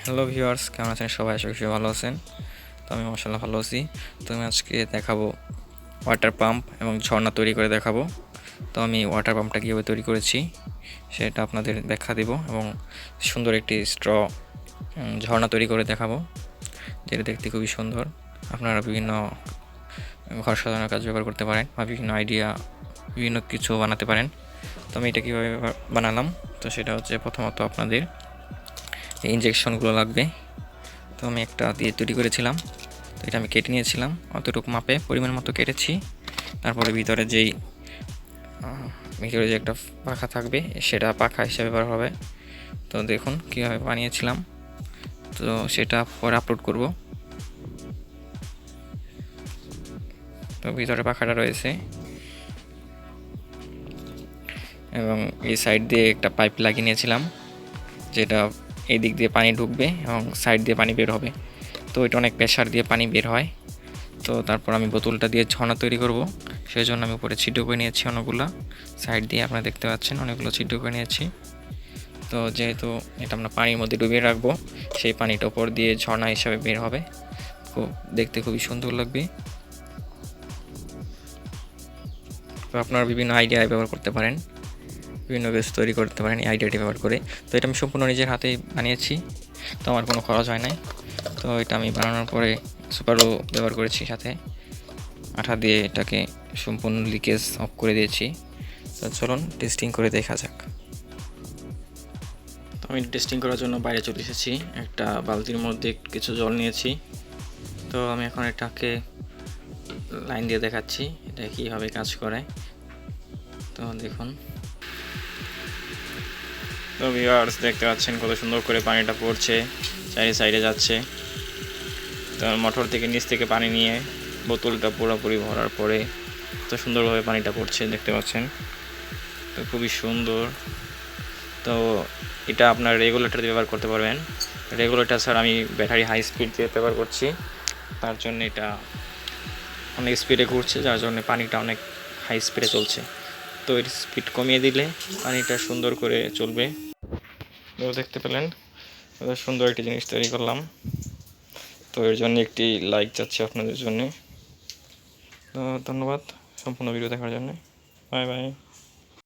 Hello viewers, কেমন আছেন সবাই? আশা করি ভালো আছেন। তো আমি মাশাআল্লাহ ভালো আছি। তো আমি আজকে দেখাবো ওয়াটার পাম্প এবং ঝর্ণা তৈরি করে দেখাবো। তো আমি ওয়াটার পাম্পটা কীভাবে তৈরি করেছি সেটা আপনাদের ব্যাখ্যা দেব এবং সুন্দর একটি ঝর্ণা তৈরি করে দেখাবো, যেটা দেখতে খুবই সুন্দর। আপনারা বিভিন্ন ঘর সাজানোর কাজ ব্যবহার করতে পারেন বা বিভিন্ন কিছু বানাতে পারেন। তো আমি এটা কীভাবে বানালাম, তো সেটা হচ্ছে প্রথমত আপনাদের এই ইনজেকশনগুলো লাগবে। তো আমি একটা দিয়ে তৈরি করেছিলাম, তো এটা আমি কেটে নিয়েছিলাম অতটুকু মাপে পরিমাণ মতো কেটেছি। তারপরে ভিতরে যে একটা পাখা থাকবে সেটা পাখা হিসেবে ব্যবহার হবে। তো দেখুন কীভাবে বানিয়েছিলাম, তো সেটা পরে আপলোড করব। তো ভিতরে পাখাটা রয়েছে এবং এই সাইড দিয়ে একটা পাইপ লাগিয়ে নিয়েছিলাম, যেটা এই দিক দিয়ে পানি ঢুকবে এবং সাইড দিয়ে পানি বের হবে। তো এটা অনেক প্রেশার দিয়ে পানি বের হয়। তো তারপর আমি বোতলটা দিয়ে ঝর্ণা তৈরি করব, সেই জন্য আমি উপরে ছিদ্র করে নিয়েছি অনেকগুলো। সাইড দিয়ে আপনারা দেখতে পাচ্ছেন অনেকগুলো ছিদ্র করে নিয়েছি। তো যেহেতু এটা আমরা পানির মধ্যে ডুবিয়ে রাখবো, সেই পানিটা উপর দিয়ে ঝর্ণা হিসাবে বের হবে, দেখতে খুবই সুন্দর লাগবে। তো আপনারা বিভিন্ন আইডিয়া ব্যবহার করতে পারেন, বিভিন্ন কিছু তৈরি করতে পারেন এই আইডিয়াটি ব্যবহার করে। তো এটা আমি সম্পূর্ণ নিজের হাতেই বানিয়েছি, তো আমার কোনো খরচ হয় নাই। তো এটা আমি বানানোর পরে সুপারও ব্যবহার করেছি, সাথে আঠা দিয়ে এটাকে সম্পূর্ণ লিকেজ অফ করে দিয়েছি। তো চলুন টেস্টিং করে দেখা যাক। তো আমি টেস্টিং করার জন্য বাইরে চলে এসেছি, একটা বালতির মধ্যে কিছু জল নিয়েছি। তো আমি এখন এটাকে লাইন দিয়ে দেখাচ্ছি এটা কীভাবে কাজ করে। তো দেখুন, তো ভিউয়ার্স দেখতে পাচ্ছেন কত সুন্দর করে পানিটা পড়ছে, চারি সাইডে যাচ্ছে। তো মোটর থেকে নিচ থেকে পানি নিয়ে বোতলটা পুরোপুরি ভরার পরে এত সুন্দরভাবে পানিটা পড়ছে দেখতে পাচ্ছেন, তো খুবই সুন্দর। তো এটা আপনার রেগুলেটর দিয়ে ব্যবহার করতে পারবেন। রেগুলেটর ছাড়া আমি ব্যাটারি হাই স্পিড দিয়ে ব্যবহার করছি, তার জন্য এটা অনেক স্পিডে ঘুরছে, যার জন্য পানিটা অনেক হাই স্পিডে চলছে। তো এর স্পিড কমিয়ে দিলে পানিটা সুন্দর করে চলবে। তো দেখতে পেলেন কত সুন্দর একটি জিনিস তৈরি করলাম। তো এর জন্য একটি লাইক চাচ্ছি আপনাদের জন্য। তো ধন্যবাদ সম্পূর্ণ ভিডিও দেখার জন্য। Bye bye.